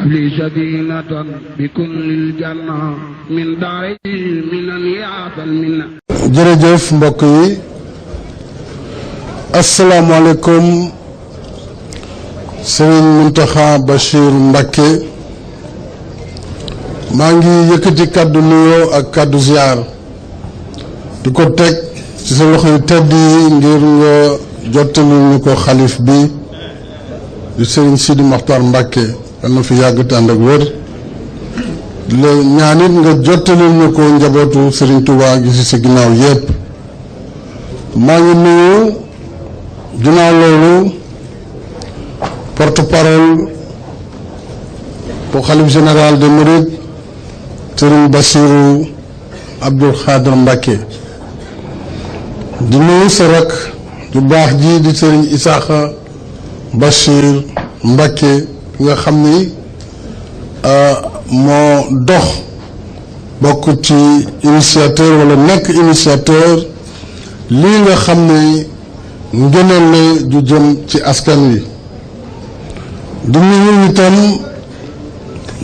لي سكينة بكل الجنة من داري من يعطى المنة. jërëjëf mbokk yi asalaamaaleykum Serigne Mountakha Bachir Mbacké maa ngi yëkkati kàddu nuyoo ak kàddu ziar di ko teg ci sa loxo yu tedd yi ngir nga jottali ñu ko xalif bi di Serigne Sidi Mokhtar Mbacké yal na fi yàgg te ànd ak wér la ñaanit nga jottali ñu ko njabootu Serigne Touba gi ci sa ginnaaw yépp maa ngi nuyu ginnaaw loolu porte-parole bu xalif général des mourides Serigne Bassirou Abdoul Khadr Mbacké di nuyu sa rak ju baax ji di Serigne Issakha Bachir Mbacké nga xam ni moo dox bokk ci initiateur wala nekk initiateur lii nga xam ne ngëneel la ju jëm ci askan wi di nuyu itam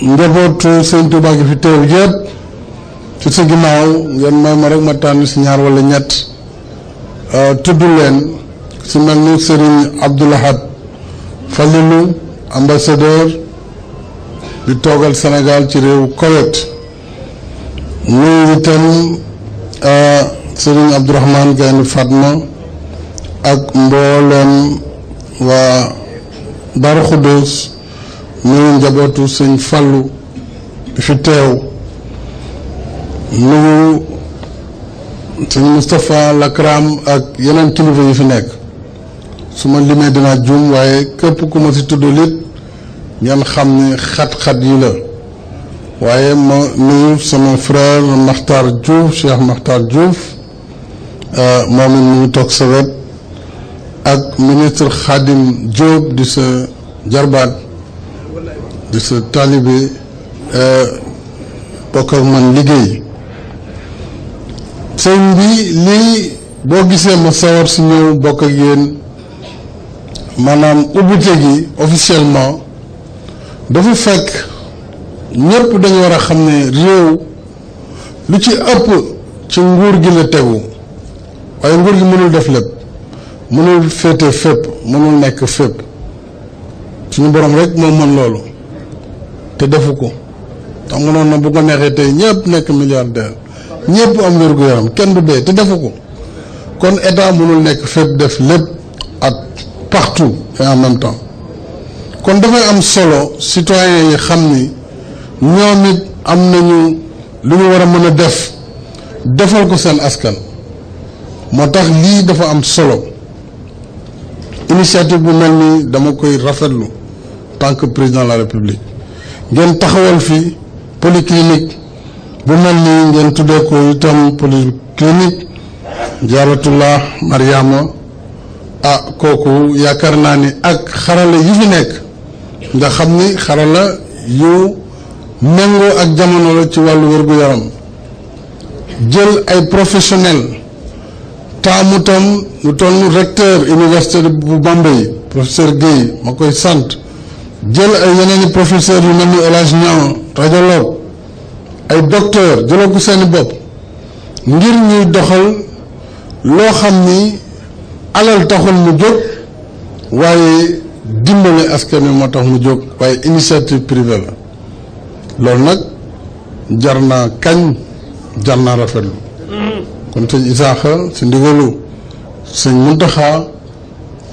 njabootu Sëñ Tuubaa gi fi teew yépp ci sa ginnaaw ngeen may ma rek ma tànn si ñaar wala ñett tudd leen si mel ni Serigne Abdoul Ahad Falilou ambassadeur di toogal Sénégal ci réew Koweït nuyu itam Serigne Abdourahmane Gaynde Fatma ak mbooleem waa Darou Khoudoss nuyu njabootu Sëñ Fallu bi fi teew nuyu Sëñ Moustapha Lakram ak yeneen kilifa yi fi nekk su ma limee dinaa juum waaye képp ku ma si tudd lit ngeen xam ne xat-xat yi la waaye ma nuyu sama frère Makhtar Diouf Cheikh Makhtar Diouf moom it mu ngi toog sa wet ak ministre Khadim Diop di sa jarbaat di sa taalibe bokk ak man liggéey sëñ bi lii boo gisee ma sawar si ñëw bokk ak yéen maanaam ubbite gi officiellement dafa fekk ñëpp dañu war a xam ne réew lu ci ëpp ci nguur gi la tegu waaye nguur gi mënul def lépp mënul féete fépp mënul nekk fépp suñu borom rek moo mën loolu te defu ko xam nga noonu bu ko neexee tey ñëpp nekk milliardaire ñëpp am wér-gu-yaram kenn du dee te defu ko kon état mënul nekk fépp def lépp ak partout et en même temps kon dafay am solo citoyens yi xam ni ñoom it am nañu lu ñu war a mën a defal ko seen askan moo tax lii dafa am solo initiative bu mel nii dama koy rafetlu tant que président de la république ngeen taxawal fi polyclinique bu mel nii ngeen tuddee ko itam polyclinique Jaaratullah Mariama kooku yaakaar naa ni ak xarala yi fi nekk nga xam ni xarala yu méngoo ak jamono la ci wàllu wér-gu-yaram jël ay professionnel taamu tam lu toll ni recteur université bu Bambey professeur Guèye ma koy sant jël ay yeneen i professeurs yu mel ni El Hadj Niang radiologue ay docteur jëloo ko seeni bopp ngir ñuy doxal loo xam ni alal taxul mu jóg waaye dimbale askan wi moo tax mu jóg waaye initiative privée la loolu nag jar naa kañ jar naa rafetlu kon sëñ Issakha si ndigalu sëñ Mountakha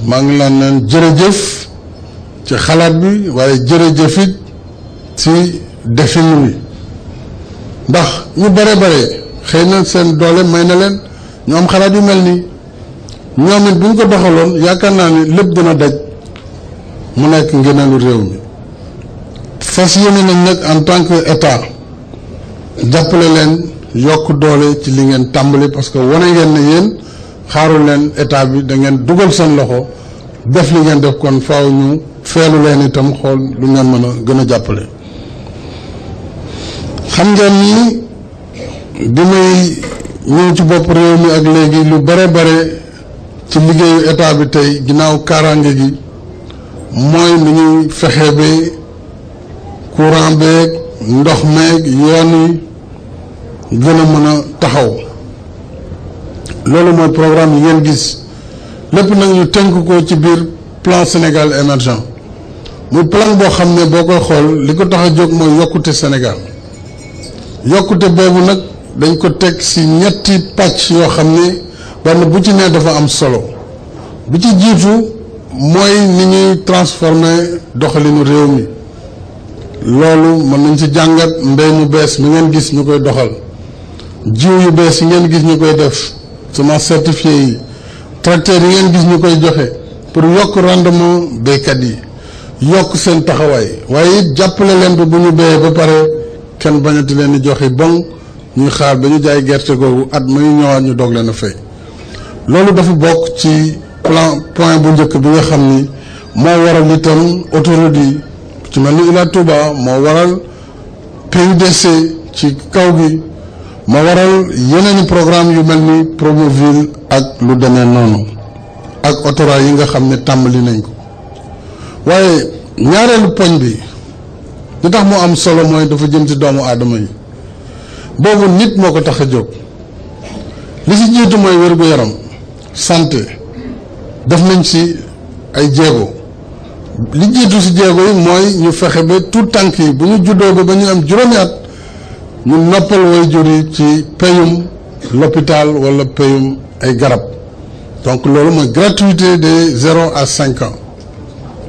maa ngi leen jërëjëf ci xalaat bi waaye jërëjëf it ci defin wi ndax ñu bare xëy na seen doole may na leen ñu am xalaat yu mel nii ñoom it bu ñu ko doxaloon yaakaar naa ni lépp dina daj mu nekk ngëneelu réew mi fas yéene nañ nag en tant que état jàppale leen yokk doole ci li ngeen tàmbali parce que wane ngeen ne yéen xaaru leen état bi da ngeen dugal seen loxo def li ngeen def kon faaw ñu feelu leen itam xool lu ngeen mën a gën a jàppale xam ngeen ni bi may ñëw ci bopp réew mi ak léegi lu bare ci liggéeyu état bi tey ginnaaw kaaraange gi mooy ni ñuy fexe ba courant beeg ndox meeg yoon yi gën a mën a taxaw loolu mooy programme yi ngeen gis lépp nag ñu tënk ko ci biir plan Sénégal émergent muy plan boo xam ne boo koy xool li ko tax a jóg mooy yokkute Sénégal yokkute boobu nag dañ ko teg ci ñetti pàcc yoo xam ne benn bu ci ne dafa am solo bi ci jiitu mooy ni ñuy transformer doxalinu réew mi loolu mën nañ ci jàngat mbéy mu bees mi ngeen gis ñu koy doxal jiw yu bees yi ngeen gis ñu koy def semence certifiée yi tracteurs yi ngeen gis ñu koy joxe pour yokk rendement béykat yi yokk seen taxawaay waaye it jàppale leen ba bu ñu béyee ba pare kenn bañati leen di joxe bon ñuy xaar ba ñu jaay gerte googu at ma ñu ñëwaat ñu doog leen a fay loolu dafa bokk ci point bu njëkk bi nga xam ni moo waral itam autoroute yi ci mel ni Ila Touba moo waral PUDC ci kaw gi moo waral yeneen i programme yu mel ni Promoville ak lu demee noonu ak autorail yi nga xam ne tàmbali nañ ko waaye ñaareelu poñ bi li tax mu am solo mooy dafa jëm ci doomu aadama yi boobu nit moo ko tax a jóg li ci jiitu mooy wér-gu-yaram santé def nañ ci ay jéego li jiitu ci jéego yi mooy ñu fexe ba tout tànk yi bu ñu juddoo ba ñu am juróomi at ñu noppal waajur yi ci payum l'hôpital wala payum ay garab donc loolu mooy gratuité de 0 à 5 ans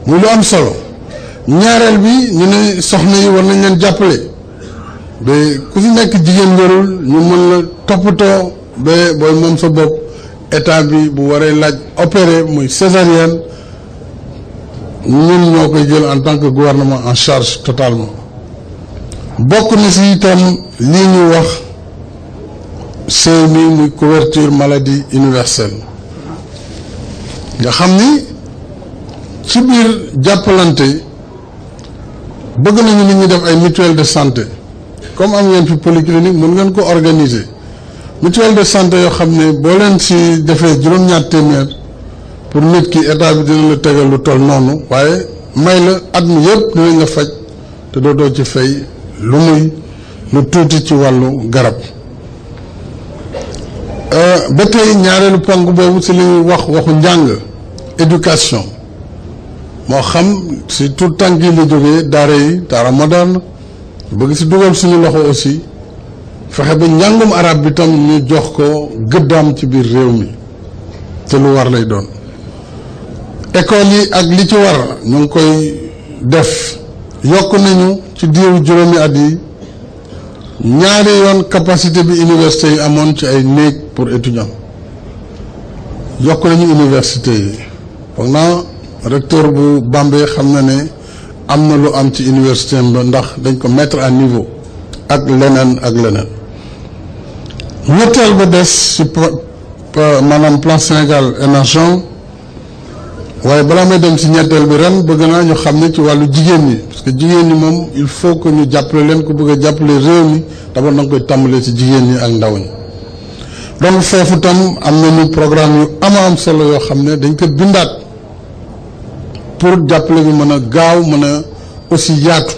muy lu am solo ñaareel bi ñu ne soxna yi war nañ leen jàppale ba ku ci nekk jigéen wérul ñu mën la toppatoo ba booy moom sa bopp état bi bu waree laaj opéré muy césarienne ñun ñoo koy jël en tant que gouvernement en charge totalement bokk na ci itam lii ñu wax CMU muy couverture maladie universelle nga xam ni ci biir jàppalante bëgg nañu nit ñi def ay mutuelle de santé comme am ngeen fi polyclinique mën ngeen ko organiser mutuelle de santé yoo xam ne boo leen ci defee juróom-ñaar téeméer pour nit ki état bi dina la tegal lu toll noonu waaye may la at mi yëpp dinañ la faj te dootoo ci fay lu tuuti ci wàllu garab ba tey ñaareelu ponk boobu ci li ñuy waxu njàng éducation moo xam ci tout tànk yi la jógee daara yi daara moderne bëgg ci dugal suñu loxo aussi fexe ba njàngum arab bi tam ñu jox ko gëddaam ci biir réew mi te lu war lay doon école yi ak li ci war ñu ngi koy def yokk nañu ci diiru juróomi at yi ñaari yoon capacité bi université yi amoon ci ay néeg pour étudiants yokk nañu université yi foog naa recteur bu Bambey xam na ne am na lu am ci université ba ndax dañ ko mettre à niveau ak leneen ñetteel ba des ci maanaam plan Sénégal émergent waaye balaa may dem ci ñetteel bi ren bëgg naa ñu xam ne ci wàllu jigéen ñi parce que jigéen ñi moom il faut que ñu jàppale leen ku bëgg a jàppale réew mi d'abord da nga koy tàmbalee ci jigéen ñi ak ndaw ñi donc foofu tam am nañu programme yu am solo yoo xam ne dañ ko bindaat pour jàppale bi mën a gaaw mën a aussi yaatu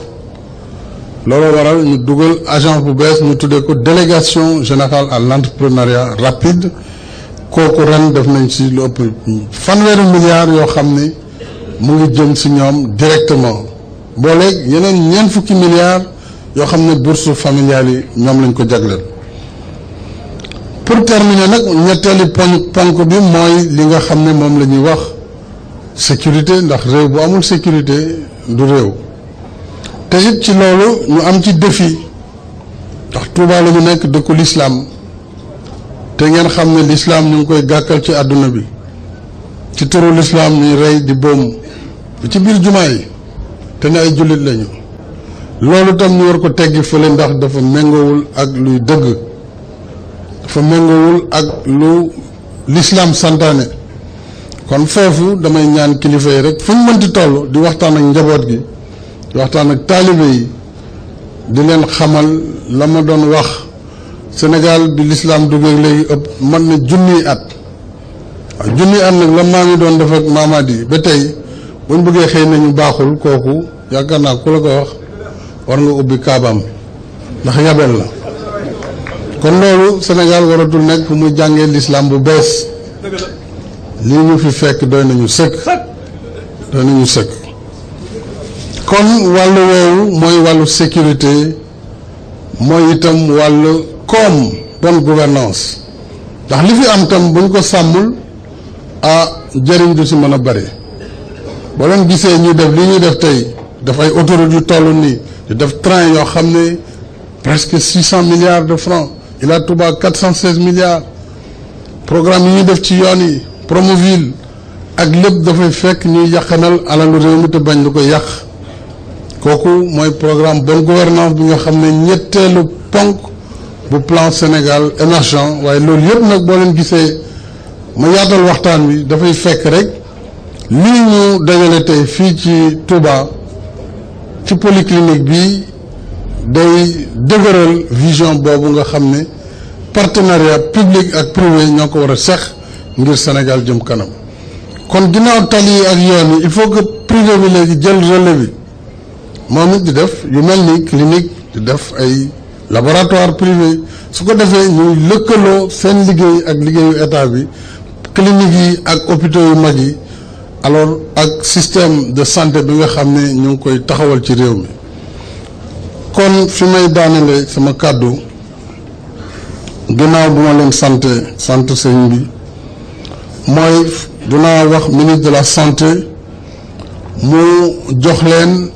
loolu waral ñu dugal agence bu bees ñu tuddee ko délégation générale à l'entrepreneuriat rapide kooku ren def nañ ci lu ëpp fanweeri milliards yoo xam ne mu ngi jëm ci ñoom directement booleeg yeneen ñeent fukki milliards yoo xam ne bourse familiale yi ñoom lañ ko jagleel. pour terminer nag ñetteeli ponk bi mooy li nga xam ne moom la ñuy wax sécurité ndax réew bu amul sécurité du réew te it ci loolu ñu am ci défi ndax Touba la ñu nekk dëkku l'islam te ngeen xam ne l'islam ñu ngi koy gàkkal ci àdduna bi ci turu l'islam ñuy rey di boom ci biir jumaa yi te ne ay jullit lañu loolu tam ñu war ko teggi fële ndax dafa méngoowul ak luy dëgg dafa méngoowul ak lu l'islam santaane kon foofu damay ñaan kilifa yi rek fu ñu mënti toll di waxtaan ak njaboot gi di waxtaan ak taalibe yi di leen xamal la ma doon wax Sénégal bi l'islam duggee léegi ëpp man na junniy at waaw junniy at nag la maam yi doon def ak maamaat yi ba tey buñ bëggee xëy nañu baaxul kooku yaakaar naa ku la ko wax war nga ubbi kaabaam ndax yabel la kon loolu Sénégal waratul nekk fu muy jàngee l'islam bu bees lii ñu fi fekk doy nañu sëkk kon wàllu woowu mooy wàllu sécurité mooy itam wàllu koom bonne gouvernance ndax li fi am tam buñ ko sàmmul jëriñ du si mën a bari boo leen gisee ñu def li ñuy def tey dafay autoroute yu toll nii di def train yoo xam ne presque 600 milliards de francs Ila Touba 416 milliards programme yi ñuy def ci yoon yi Promoville ak lépp dafay fekk ñuy yàqanal alalu réew mi te bañ lu ko yàq kooku mooy programme bonne gouvernance bi nga xam ne ñetteelu ponk bu plan Sénégal émergent waaye loolu yëpp nag boo leen gisee ma yaatal waxtaan wi dafay fekk rek lii ñu dajale tey fii ci Touba ci polyclinique bi day dëgëral vision boobu nga xam ne partenariat public ak privé ñoo ko war a seq ngir Sénégal jëm kanam kon ginnaaw tali yi ak yoon yi il faut que privé bi léegi jël relais bi moom it di def yu mel ni clinique di def ay laboratoire privé su ko defee ñuy lëkkaloo seen liggéey ak liggéeyu état bi clinique yi ak hôpitaux yu mag yi alors ak système de santé bi nga xam ne ñu ngi koy taxawal ci réew mi kon fi may daanele sama kàddu ginnaaw bu ma leen sant sëñ bi mooy dinaa wax ministre de la santé mu jox leen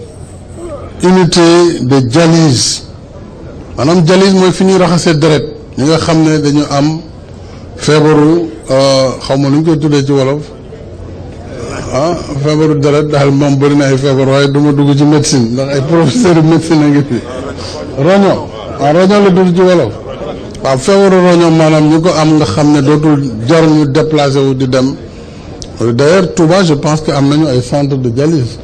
unité de dialyse maanaam dialyse mooy fi ñuy raxasee deret ñi nga xam ne dañu am feebaru xaw ma lu ñu koy tuddee ci wolof feebaru deret daal moom bëri na ay feebar waaye du ma dugg ci médecine ndax ay professeur médecine a ngi fi roño roño la dugg ci wolof waaw feebaru roño maanaam ñu ko am nga xam ne dootul jar ñu déplacé wu di dem d'ailleurs Touba je pense que am nañu ay centre de dialyse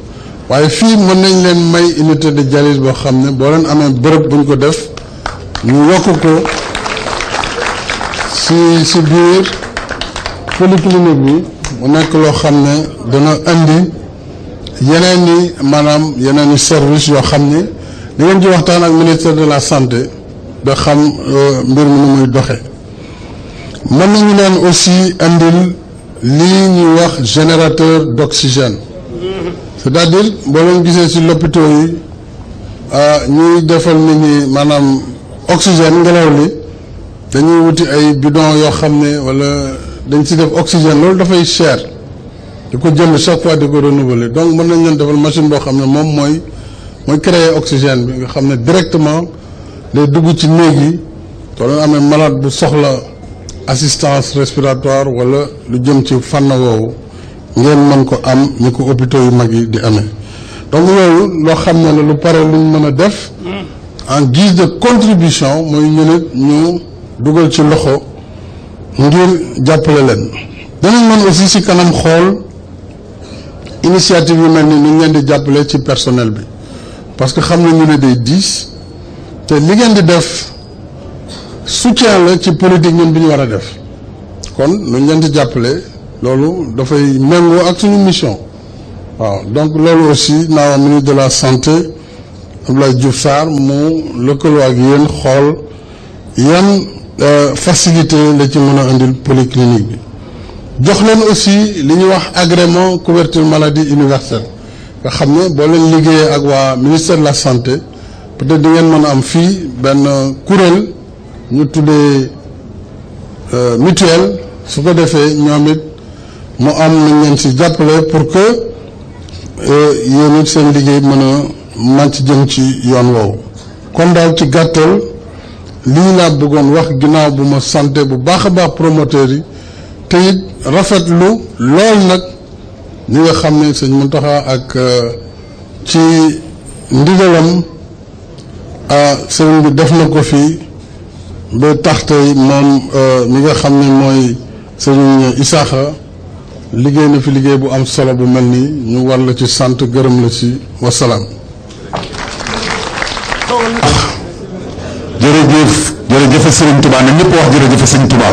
waaye fii mën nañ leen may unité de dialyse boo xam ne boo leen amee bërëb buñ ko def ñu yokk ko si biir polyclinique bi mu nekk loo xam ne dana indi yeneen i service yoo xam ne da ngeen ci waxtaan ak ministère de la santé ba xam mbir mi nu muy doxe mën nañu leen aussi indil lii ñuy wax générateur d'oxygène c'est-à-dire boo leen gisee ci l'hôpitaux yi ñuy defal nit ñi maanaam oxygène ngelaw li dañuy wuti ay bidon yoo xam ne wala dañ ci def oxygène loolu dafay cher di ko jënd chaque fois di ko renouveler donc mën nañ leen defal machine boo xam ne moom mooy créer oxygène bi nga xam ne directement day dugg ci néeg yi soo leen amee malade bu soxla assistance respiratoire wala lu jëm ci fànn woowu ngeen mën ko am ñi ko hôpitaux yu mag yi di amee donc yooyu loo xam ne la lu pare luñ mën a def en guise de contribution mooy ñu nit ñu dugal ci loxo ngir jàppale leen danañ mën aussi ci kanam xool initiative yu mel ni ñu leen di jàppale ci personnel bi parce que xam nañu ne day diis te li ngeen di def soutien la ci politique ñun bi ñu war a def kon nuñ leen di jàppale loolu dafay méngoo ak suñu mission waaw donc loolu aussi naa ministre de la santé Abdoulaye Diouf Sarr mu lëkkaloo ak yéen xool yan facilité la ci mën a indil polyclinique bi jox leen aussi li ñuy wax agrément couverture maladie universelle nga xam ne boo leen liggéeyee ak waa ministère de la santé peut-être di ngeen mën a am fii benn kuréel ñu tuddee mutuelle su ko defee ñoom it mu am nañ leen si jàppale pour que yéen it seen liggéey mën a màcc jëm ci yoon woowu kon daal ci gàttal lii laa bëggoon wax ginnaaw bu ma santé bu baax a baax promoteurs yi te it rafetlu lool nag ñi nga xam ne sëñ Mountakha ak ci ndigalam sëriñ bi def na ko fii ba tax tey moom mi nga xam ne mooy sëriñ Isaaxa liggéey na fi liggéey bu am solo bu mel nii ñu war la ci sant gërëm la ci wasalaam. jërëjëf Serigne Touba na ñëpp wax jërëjëf Serigne Touba.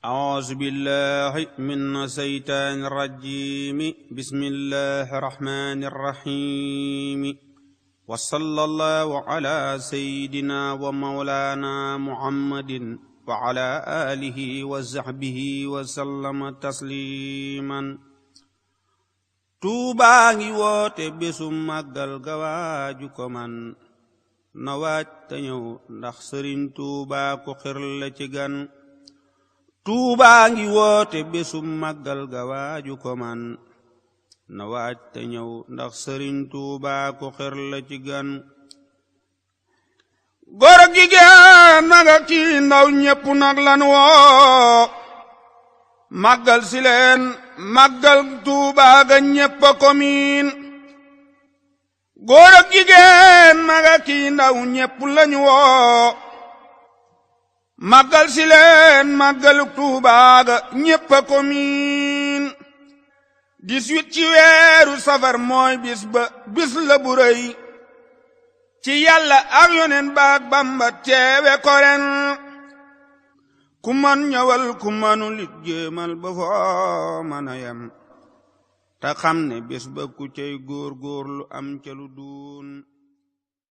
أعوذ بالله من الشيطان الرجيم بسم الله الرحمن الرحيم وصلى الله على سيدنا ومولانا محمد وعلى آله وصحبه وسلم تسليما Tuubaa ngi woote bésu màggal ga waaju ko man na waaj te ñëw ndax Sëriñ Tuubaa ku xir la ci gan Tuubaa ngi woote bésu màggal ga waaju ko man na waaj te ñëw ndax Sëriñ Tuubaa ku xir la ci gan góor ak jigéen mag ak ci ndaw ñépp nag lan woo màggal si leen màggal Tuubaa ga ñépp a ko miin góor ak jigéen mag ak ci ndaw ñépp lañu woo màggal si leen màggal Tuubaa ga ñépp a ko miin 18 ci weeru safar mooy bis ba bis la bu rëy ci Yàlla ak Yonent ba ak Bamba teewe ko ren ku man ñëwal ku manu lit jéemal ba foo mën a yem te xam ne bés ba ku cay góor góorlu am ca lu duun